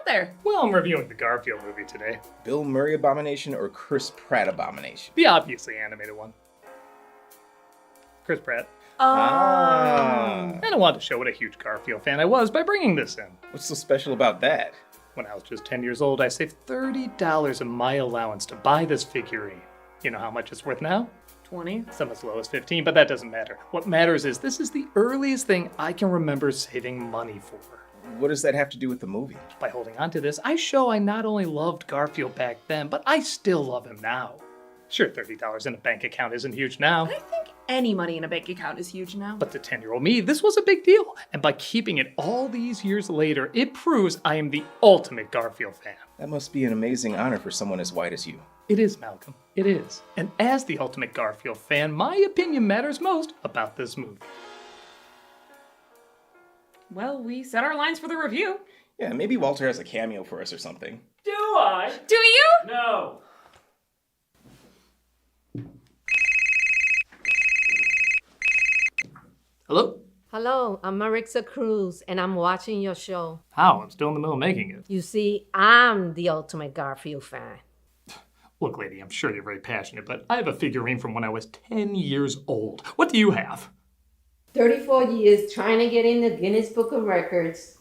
there? Well, I'm reviewing the Garfield movie today. Bill Murray abomination or Chris Pratt abomination? The obviously animated one. Chris Pratt. Ah. And I wanted to show what a huge Garfield fan I was by bringing this in. What's so special about that? When I was just 10 years old, I saved $30 of my allowance to buy this figurine. You know how much it's worth now? 20. Some as low as 15, but that doesn't matter. What matters is this is the earliest thing I can remember saving money for. What does that have to do with the movie? By holding on to this, I show I not only loved Garfield back then, but I still love him now. Sure, $30 in a bank account isn't huge now. I think any money in a bank account is huge now. But to 10-year-old me, this was a big deal. And by keeping it all these years later, it proves I am the ultimate Garfield fan. That must be an amazing honor for someone as white as you. It is, Malcolm. It is. And as the ultimate Garfield fan, my opinion matters most about this movie. Well, we set our lines for the review. Yeah, maybe Walter has a cameo for us or something. Do I? Do you? No. Hello? Hello, I'm Marixa Cruz, and I'm watching your show. How? I'm still in the middle of making it. You see, I'm the ultimate Garfield fan. Look, lady, I'm sure you're very passionate, but I have a figurine from when I was 10 years old. What do you have? 34 years trying to get in the Guinness Book of Records.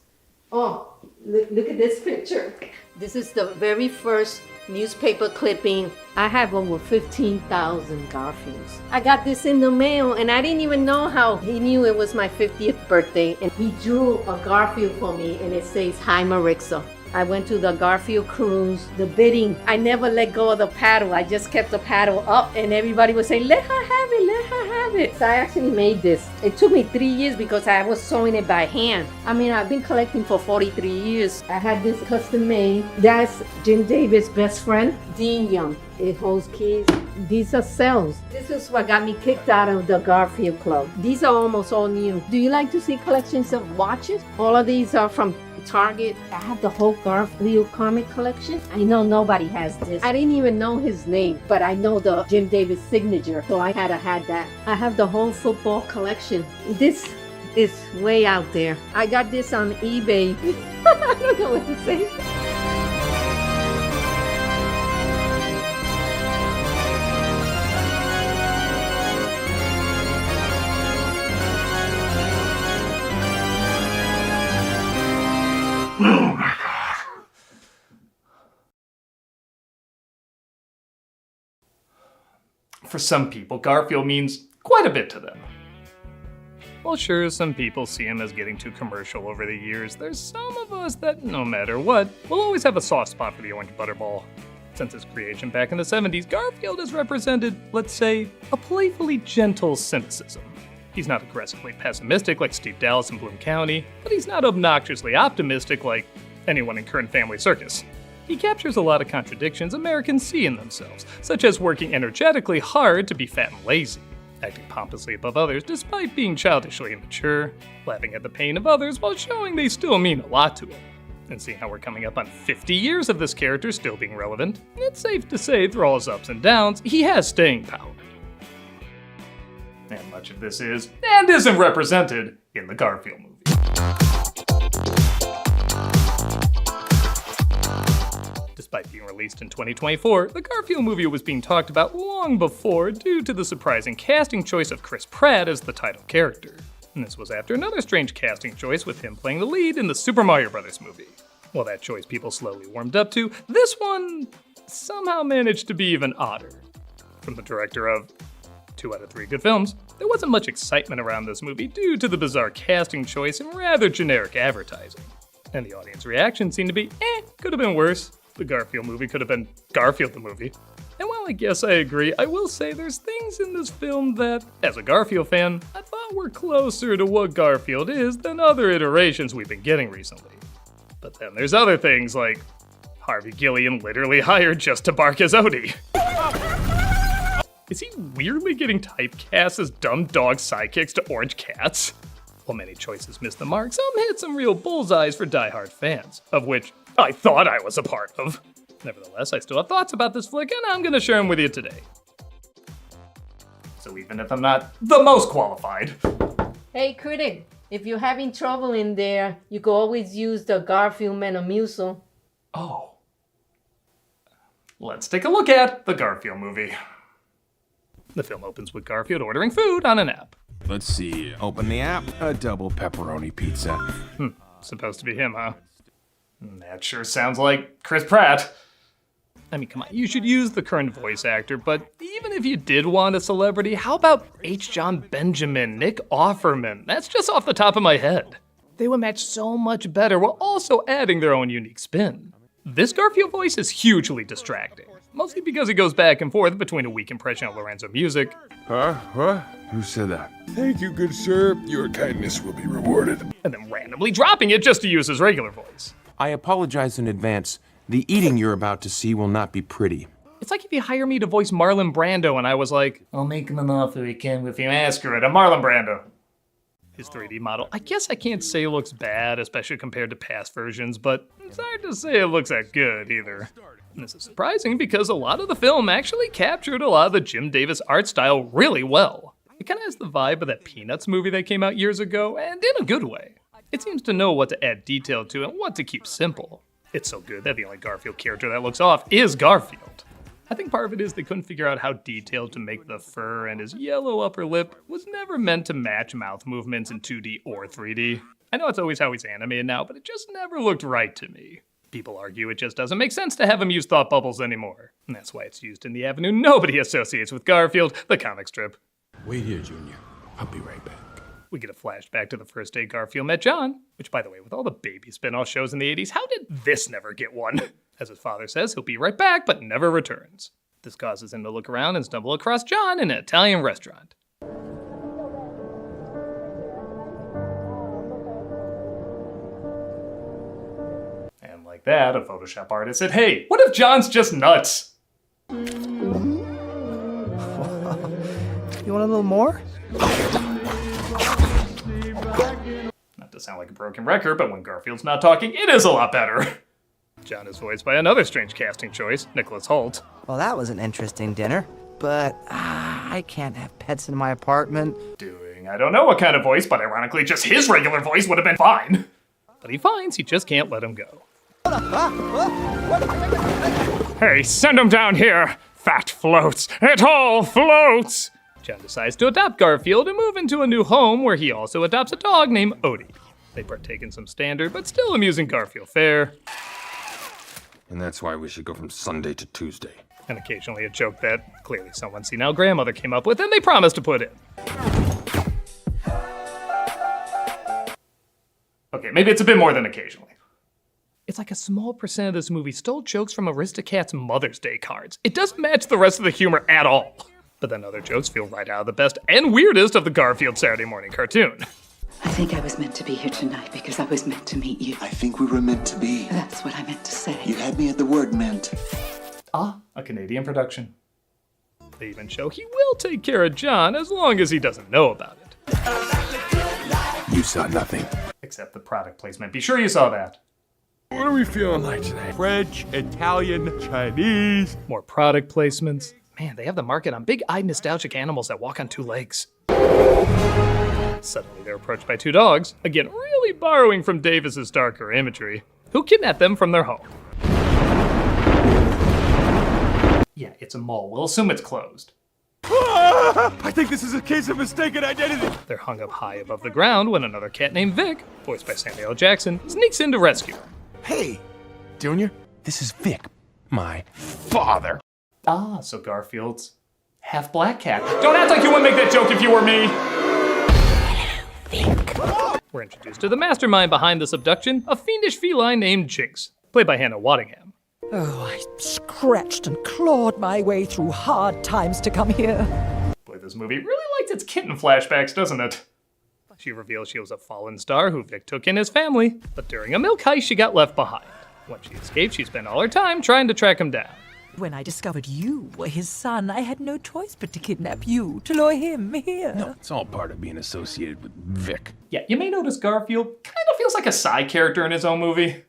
Oh, look at this picture. This is the very first newspaper clipping. I have over 15,000 Garfields. I got this in the mail, and I didn't even know how he knew it was my 50th birthday. And he drew a Garfield for me, and it says, "Hi, Marixa." I went to the Garfield cruise, the bidding. I never let go of the paddle. I just kept the paddle up, and everybody would say, "Let her have it, let her have it." So I actually made this. It took me 3 years because I was sewing it by hand. I mean, I've been collecting for 43 years. I had this custom made. That's Jim Davis' best friend, Dean Young. It holds keys. These are cells. This is what got me kicked out of the Garfield Club. These are almost all new. Do you like to see collections of watches? All of these are from Target. I have the whole Garfield comic collection. I know nobody has this. I didn't even know his name, but I know the Jim Davis signature, so I had to have that. I have the whole football collection. This is way out there. I got this on eBay. I don't know what to say. For some people, Garfield means quite a bit to them. Well, sure, some people see him as getting too commercial over the years. There's some of us that, no matter what, will always have a soft spot for the orange butterball. Since its creation back in the 70s, Garfield has represented, let's say, a playfully gentle cynicism. He's not aggressively pessimistic like Steve Dallas in Bloom County, but he's not obnoxiously optimistic like anyone in Current Family Circus. He captures a lot of contradictions Americans see in themselves, such as working energetically hard to be fat and lazy, acting pompously above others despite being childishly immature, laughing at the pain of others while showing they still mean a lot to him. And seeing how we're coming up on 50 years of this character still being relevant, it's safe to say through all his ups and downs, he has staying power. And much of this is, and isn't represented, in the Garfield movie. Despite being released in 2024, the Garfield movie was being talked about long before due to the surprising casting choice of Chris Pratt as the title character. And this was after another strange casting choice with him playing the lead in the Super Mario Bros. Movie. While that choice people slowly warmed up to, this one somehow managed to be even odder. From the director of 2 out of 3 good films, there wasn't much excitement around this movie due to the bizarre casting choice and rather generic advertising. And the audience reaction seemed to be, could have been worse. The Garfield movie could have been Garfield the movie. And while I guess I agree, I will say there's things in this film that, as a Garfield fan, I thought were closer to what Garfield is than other iterations we've been getting recently. But then there's other things like Harvey Gillian literally hired just to bark as Odie. Is he weirdly getting typecast as dumb dog sidekicks to orange cats? While many choices missed the mark, some hit some real bullseyes for diehard fans, of which I thought I was a part of. Nevertheless, I still have thoughts about this flick, and I'm gonna share them with you today. So even if I'm not the most qualified. Hey, critic, if you're having trouble in there, you can always use the Garfield Metamucil. Oh. Let's take a look at the Garfield movie. The film opens with Garfield ordering food on an app. Let's see. Open the app. A double pepperoni pizza. Supposed to be him, huh? That sure sounds like Chris Pratt. I mean, come on, you should use the current voice actor, but even if you did want a celebrity, how about H. John Benjamin, Nick Offerman? That's just off the top of my head. They would match so much better while also adding their own unique spin. This Garfield voice is hugely distracting, mostly because he goes back and forth between a weak impression of Lorenzo Music. Huh? What? Who said that? Thank you, good sir. Your kindness will be rewarded. And then randomly dropping it just to use his regular voice. I apologize in advance. The eating you're about to see will not be pretty. It's like if you hire me to voice Marlon Brando and I was like, I'll make him an offer he can if you ask for it. I'm Marlon Brando. His 3D model, I guess I can't say looks bad, especially compared to past versions, but it's hard to say it looks that good either. And this is surprising because a lot of the film actually captured a lot of the Jim Davis art style really well. It kind of has the vibe of that Peanuts movie that came out years ago, and in a good way. It seems to know what to add detail to and what to keep simple. It's so good that the only Garfield character that looks off is Garfield. I think part of it is they couldn't figure out how detailed to make the fur, and his yellow upper lip was never meant to match mouth movements in 2D or 3D. I know it's always how he's animated now, but it just never looked right to me. People argue it just doesn't make sense to have him use thought bubbles anymore. And that's why it's used in the avenue nobody associates with Garfield, the comic strip. Wait here, Junior. I'll be right back. We get a flashback to the first day Garfield met John, which, by the way, with all the baby spin-off shows in the 80s, how did this never get one? As his father says, he'll be right back, but never returns. This causes him to look around and stumble across John in an Italian restaurant. And like that, a Photoshop artist said, hey, what if John's just nuts? You want a little more? Not to sound like a broken record, but when Garfield's not talking, it is a lot better. John is voiced by another strange casting choice, Nicholas Hoult. Well, that was an interesting dinner, but I can't have pets in my apartment. Doing I don't know what kind of voice, but ironically just his regular voice would have been fine. But he finds he just can't let him go. Hey, send him down here! Fat floats! It all floats! John decides to adopt Garfield and move into a new home where he also adopts a dog named Odie. They partake in some standard but still amusing Garfield fare. And that's why we should go from Sunday to Tuesday. And occasionally a joke that clearly someone's senile grandmother came up with and they promised to put in. Okay, maybe it's a bit more than occasionally. It's like a small percent of this movie stole jokes from Aristocats' Mother's Day cards. It doesn't match the rest of the humor at all. But then other jokes feel right out of the best and weirdest of the Garfield Saturday morning cartoon. I think I was meant to be here tonight because I was meant to meet you. I think we were meant to be. That's what I meant to say. You had me at the word meant. Ah, a Canadian production. They even show he will take care of John as long as he doesn't know about it. You saw nothing. Except the product placement. Be sure you saw that. What are we feeling like today? French, Italian, Chinese. More product placements. Man, they have the market on big-eyed nostalgic animals that walk on two legs. Suddenly they're approached by two dogs, again really borrowing from Davis's darker imagery, who kidnap them from their home. Yeah, it's a mall. We'll assume it's closed. I think this is a case of mistaken identity. They're hung up high above the ground when another cat named Vic, voiced by Samuel L. Jackson, sneaks in to rescue them. Hey, Junior, this is Vic, my father. Ah, so Garfield's half black cat. Don't act like you wouldn't make that joke if you were me! We're introduced to the mastermind behind this abduction, a fiendish feline named Jinx, played by Hannah Waddingham. Oh, I scratched and clawed my way through hard times to come here. Boy, this movie really likes its kitten flashbacks, doesn't it? She reveals she was a fallen star who Vic took in his family, but during a milk heist she got left behind. When she escaped, she spent all her time trying to track him down. When I discovered you were his son, I had no choice but to kidnap you, to lure him here. No, it's all part of being associated with Vic. Yeah, you may notice Garfield kind of feels like a side character in his own movie.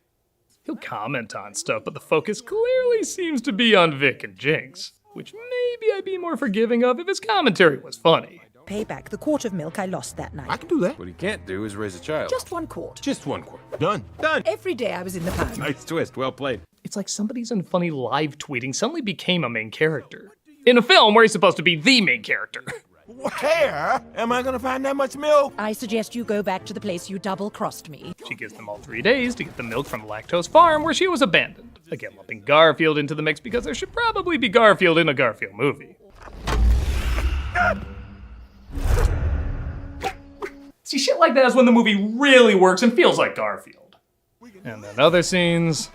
He'll comment on stuff, but the focus clearly seems to be on Vic and Jinx, which maybe I'd be more forgiving of if his commentary was funny. Pay back the quart of milk I lost that night. I can do that. What he can't do is raise a child. Just one quart. Just one quart. Done. Done. Every day I was in the pound. Nice twist. Well played. It's like somebody's in funny live tweeting suddenly became a main character. In a film where he's supposed to be the main character. Where am I gonna find that much milk? I suggest you go back to the place you double-crossed me. She gives them all 3 days to get the milk from the Lactose Farm where she was abandoned. Again, lumping Garfield into the mix because there should probably be Garfield in a Garfield movie. See, shit like that is when the movie really works and feels like Garfield. And then other scenes.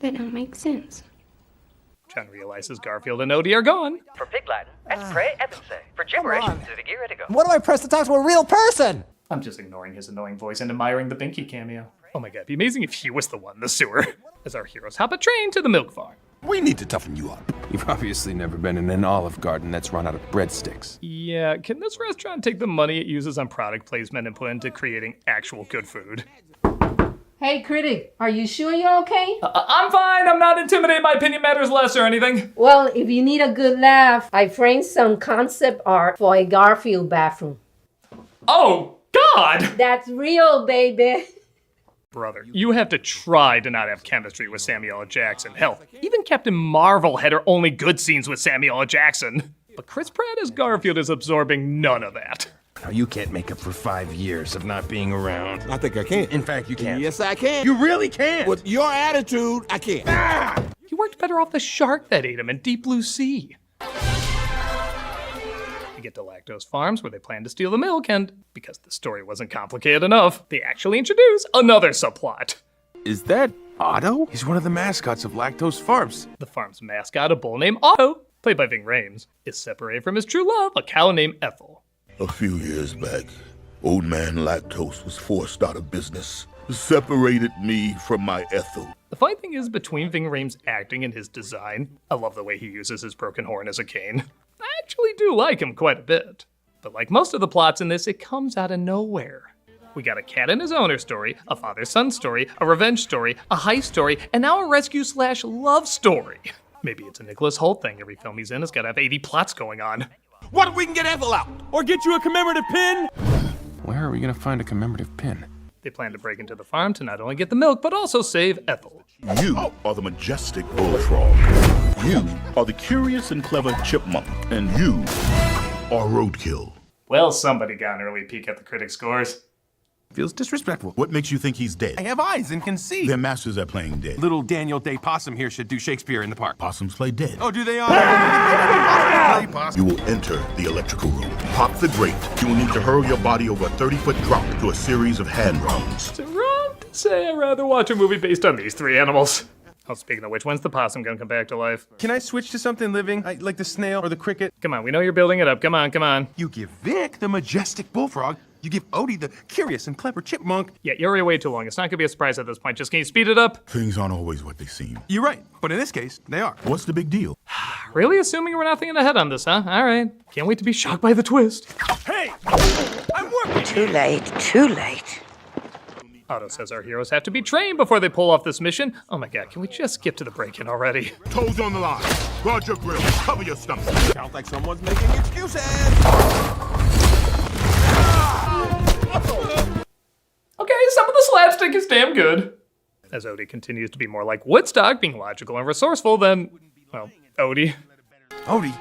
That don't make sense. John realizes Garfield and Odie are gone. For Pig Latin, and pray Evanse. For gibberish, Zivigiritigo. What do I press to talk to a real person? I'm just ignoring his annoying voice and admiring the Binky cameo. Oh my god, it'd be amazing if he was the one in the sewer. As our heroes hop a train to the milk farm. We need to toughen you up. You've obviously never been in an Olive Garden that's run out of breadsticks. Yeah, can this restaurant take the money it uses on product placement and put into creating actual good food? Hey, Critic, are you sure you're okay? I'm fine, I'm not intimidated, my opinion matters less or anything. Well, if you need a good laugh, I framed some concept art for a Garfield bathroom. Oh, God! That's real, baby. Brother, you have to try to not have chemistry with Samuel L. Jackson. Hell, even Captain Marvel had her only good scenes with Samuel L. Jackson. But Chris Pratt as Garfield is absorbing none of that. Now, you can't make up for 5 years of not being around. I think I can. In fact, you can. Yes, I can. You really can. With your attitude, I can't. He worked better off the shark that ate him in Deep Blue Sea. We get to Lactose Farms where they plan to steal the milk and, because the story wasn't complicated enough, they actually introduce another subplot. Is that Otto? He's one of the mascots of Lactose Farms. The farm's mascot, a bull named Otto, played by Ving Rhames, is separated from his true love, a cow named Ethel. A few years back, old man Lactose was forced out of business. Separated me from my Ethel. The funny thing is, between Ving Rhames' acting and his design, I love the way he uses his broken horn as a cane. I actually do like him quite a bit. But like most of the plots in this, it comes out of nowhere. We got a cat and his owner story, a father-son story, a revenge story, a heist story, and now a rescue/love story. Maybe it's a Nicholas Hoult thing. Every film he's in has got to have 80 plots going on. What if we can get Ethel out? Or get you a commemorative pin? Where are we gonna find a commemorative pin? They plan to break into the farm to not only get the milk, but also save Ethel. You are the majestic bullfrog. You are the curious and clever chipmunk. And you are roadkill. Well, somebody got an early peek at the critic scores. Feels disrespectful. What makes you think he's dead? I have eyes and can see. They're masters at playing dead. Little Daniel Day Possum here should do Shakespeare in the park. Possums play dead. Oh, do they all? You will enter the electrical room. Pop the grate. You will need to hurl your body over a 30-foot drop to a series of hand drums. Is it wrong to say I'd rather watch a movie based on these 3 animals? Oh, speaking of which, when's the possum gonna come back to life? Can I switch to something living, like the snail or the cricket? Come on, we know you're building it up. Come on, come on. You give Vic the majestic bullfrog. You give Odie the curious and clever chipmunk. Yeah, you're already way too long. It's not gonna be a surprise at this point. Just can you speed it up? Things aren't always what they seem. You're right, but in this case, they are. What's the big deal? Really assuming we're not thinking ahead on this, huh? All right. Can't wait to be shocked by the twist. Hey! I'm working! Too late, too late. Otto says our heroes have to be trained before they pull off this mission. Oh my god, can we just skip to the break-in already? Toes on the line. Guard your grill. Cover your stomach. Sounds like someone's making excuses. Okay, some of the slapstick is damn good. As Odie continues to be more like Woodstock, being logical and resourceful than, well, Odie. Odie,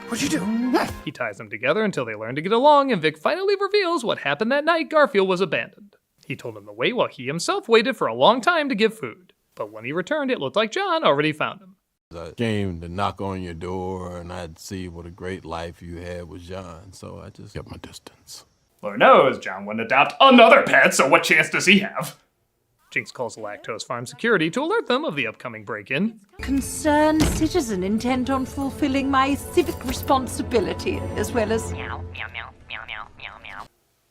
what'd you do? He ties them together until they learn to get along, and Vic finally reveals what happened that night Garfield was abandoned. He told him to wait while he himself waited for a long time to give food. But when he returned, it looked like John already found him. I came to knock on your door, and I'd see what a great life you had with John, so I just kept my distance. Lord knows John wouldn't adopt another pet, so what chance does he have? Jinx calls the Lactose Farm security to alert them of the upcoming break-in. Concerned citizen intent on fulfilling my civic responsibility, as well as meow, meow, meow, meow, meow, meow, meow.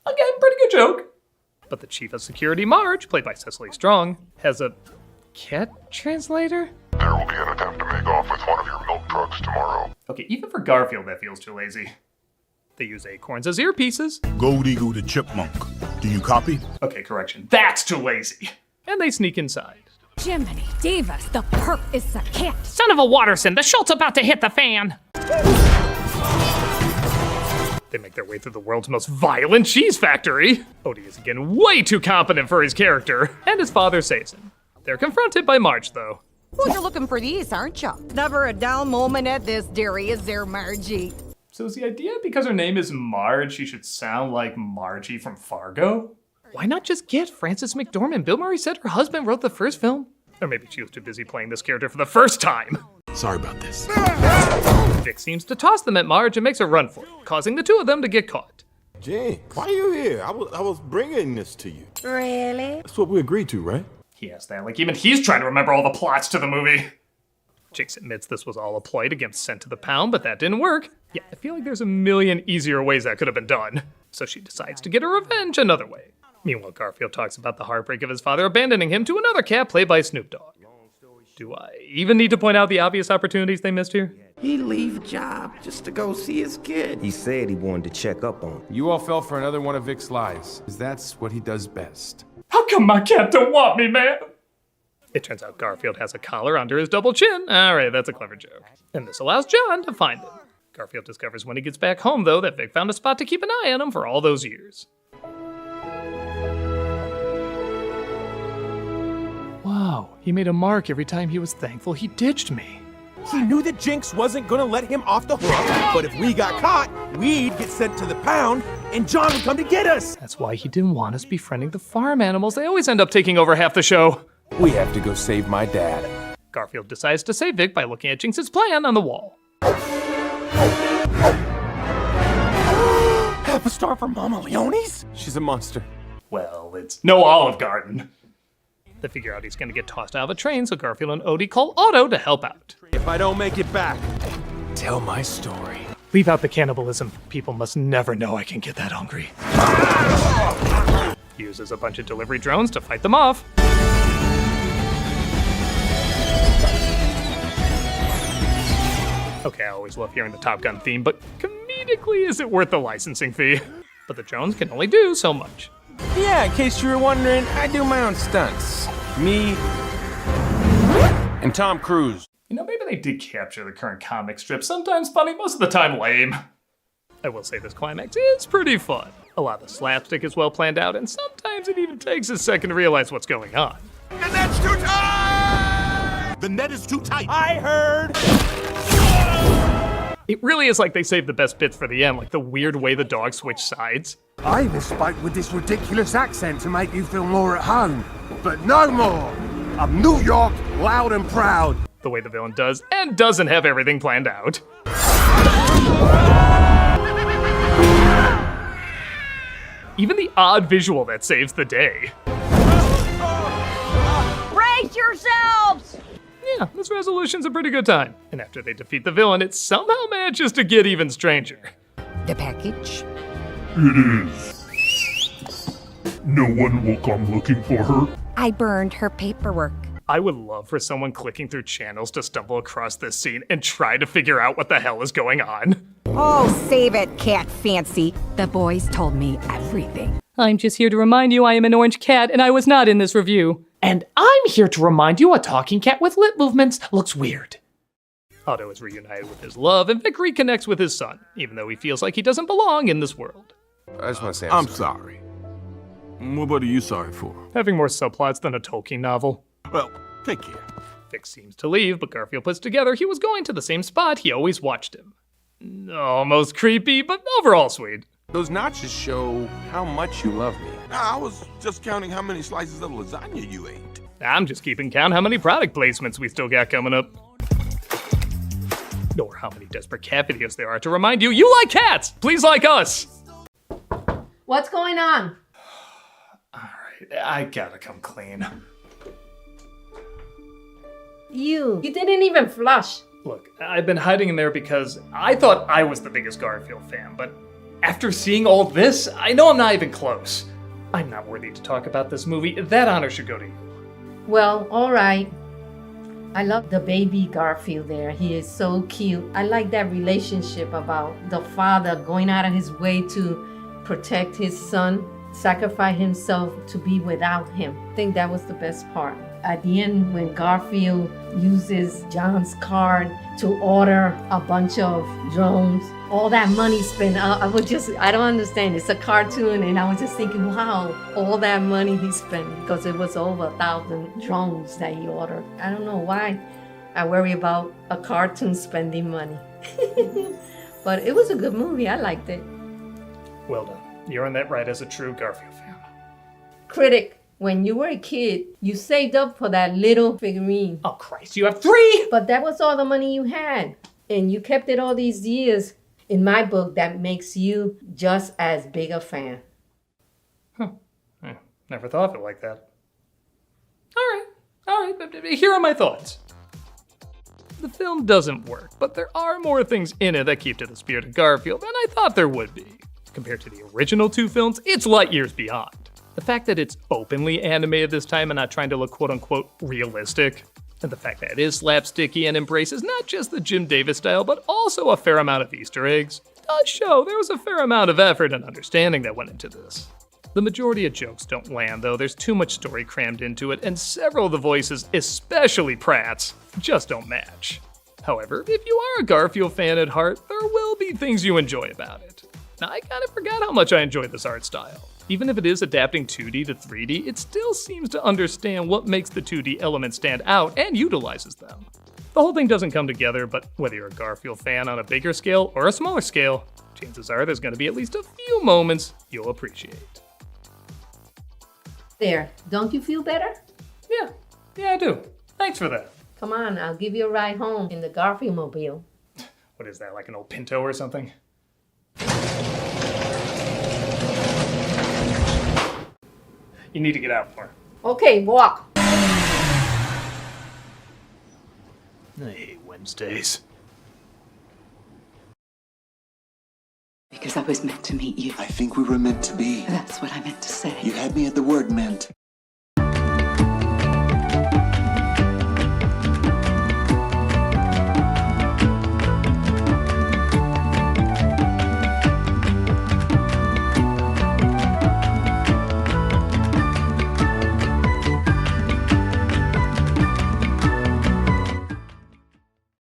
Again, pretty good joke. But the chief of security, Marge, played by Cecily Strong, has a cat translator? There will be an attempt to make off with one of your milk trucks tomorrow. Okay, even for Garfield, that feels too lazy. They use acorns as earpieces. Gold Eagle the chipmunk. Do you copy? Okay, correction. That's too lazy. And they sneak inside. Jiminy Divas, the perp is a cat. Son of a Watterson, the Schultz about to hit the fan. They make their way through the world's most violent cheese factory. Odie is again way too competent for his character, and his father saves him. They're confronted by Marge, though. Well, you're looking for these, aren't you? Never a dull moment at this dairy, is there, Margie? So is the idea because her name is Marge, she should sound like Margie from Fargo? Why not just get Frances McDormand? Bill Murray said her husband wrote the first film. Or maybe she was too busy playing this character for the first time. Sorry about this. Vic seems to toss them at Marge and makes a run for it, causing the two of them to get caught. Jinx, why are you here? I was bringing this to you. Really? That's what we agreed to, right? He asked that like even he's trying to remember all the plots to the movie. Jinx admits this was all a ploy to get sent to the pound, but that didn't work. Yeah, I feel like there's a million easier ways that could have been done. So she decides to get her revenge another way. Meanwhile, Garfield talks about the heartbreak of his father abandoning him to another cat played by Snoop Dogg. Do I even need to point out the obvious opportunities they missed here? He leave job just to go see his kid. He said he wanted to check up on him. You all fell for another one of Vic's lies, because that's what he does best. How come my cat don't want me, man? It turns out Garfield has a collar under his double chin. All right, that's a clever joke. And this allows John to find him. Garfield discovers when he gets back home, though, that Vic found a spot to keep an eye on him for all those years. Wow, he made a mark every time he was thankful he ditched me. He knew that Jinx wasn't gonna let him off the hook, but if we got caught, we'd get sent to the pound, and John would come to get us. That's why he didn't want us befriending the farm animals. They always end up taking over half the show. We have to go save my dad. Garfield decides to save Vic by looking at Jinx's plan on the wall. Half a star for Mama Leone's? She's a monster. Well, it's no Olive Garden. They figure out he's gonna get tossed out of a train, so Garfield and Odie call Otto to help out. If I don't make it back, tell my story. Leave out the cannibalism. People must never know I can get that hungry. He uses a bunch of delivery drones to fight them off. Okay, I always love hearing the Top Gun theme, but comedically, is it worth the licensing fee? But the drones can only do so much. Yeah, in case you were wondering, I do my own stunts. Me and Tom Cruise. You know, maybe they did capture the current comic strip. Sometimes funny, most of the time lame. I will say this climax is pretty fun. A lot of the slapstick is well planned out, and sometimes it even takes a second to realize what's going on. the net's too tight! The net is too tight. I heard! It really is like they saved the best bits for the end, like the weird way the dogs switch sides. I even spoke with this ridiculous accent to make you feel more at home. But no more! I'm New York, loud and proud. The way the villain does and doesn't have everything planned out. Even the odd visual that saves the day. Brace yourselves! Yeah, this resolution's a pretty good time. And after they defeat the villain, it somehow manages to get even stranger. The package? It is. No one will come looking for her. I burned her paperwork. I would love for someone clicking through channels to stumble across this scene and try to figure out what the hell is going on. Oh, save it, Cat Fancy. The boys told me everything. I'm just here to remind you I am an orange cat and I was not in this review. And I'm here to remind you a talking cat with lip movements looks weird. Otto is reunited with his love and Vic reconnects with his son, even though he feels like he doesn't belong in this world. I just want to say I'm sorry. What are you sorry for? Having more subplots than a Tolkien novel. Well, take care. Vic seems to leave, but Garfield puts together he was going to the same spot he always watched him. Almost creepy, but overall sweet. Those notches show how much you love me. I was just counting how many slices of lasagna you ate. I'm just keeping count how many product placements we still got coming up. Or how many desperate cat videos there are to remind you, you like cats! Please like us! What's going on? Alright, I gotta come clean. You didn't even flush. Look, I've been hiding in there because I thought I was the biggest Garfield fan, but after seeing all this, I know I'm not even close. I'm not worthy to talk about this movie. That honor should go to you. Well, all right. I love the baby Garfield there. He is so cute. I like that relationship about the father going out of his way to protect his son, sacrifice himself to be without him. I think that was the best part. at the end when Garfield uses John's card to order a bunch of drones, all that money spent, I don't understand. It's a cartoon, and I was just thinking, wow, all that money he spent, because it was over 1,000 drones that he ordered. I don't know why I worry about a cartoon spending money. But it was a good movie. I liked it. Well done. You're in that right as a true Garfield fan. Critic, when you were a kid, you saved up for that little figurine. Oh, Christ, you have 3! But that was all the money you had. And you kept it all these years. In my book, that makes you just as big a fan. I never thought of it like that. All right, but here are my thoughts. The film doesn't work, but there are more things in it that keep to the spirit of Garfield than I thought there would be. Compared to the original 2 films, it's light years beyond. The fact that it's openly animated this time and not trying to look quote-unquote realistic, and the fact that it is slapsticky and embraces not just the Jim Davis style, but also a fair amount of Easter eggs, does show there was a fair amount of effort and understanding that went into this. The majority of jokes don't land, though. There's too much story crammed into it, and several of the voices, especially Pratt's, just don't match. However, if you are a Garfield fan at heart, there will be things you enjoy about it. Now, I kind of forgot how much I enjoy this art style. Even if it is adapting 2D to 3D, it still seems to understand what makes the 2D elements stand out and utilizes them. The whole thing doesn't come together, but whether you're a Garfield fan on a bigger scale or a smaller scale, chances are there's going to be at least a few moments you'll appreciate. There, don't you feel better? Yeah, I do. Thanks for that. Come on, I'll give you a ride home in the Garfield mobile. What is that, like an old Pinto or something? You need to get out more. Okay, walk. I hate Wednesdays. Because I was meant to meet you. I think we were meant to be. That's what I meant to say. You had me at the word meant.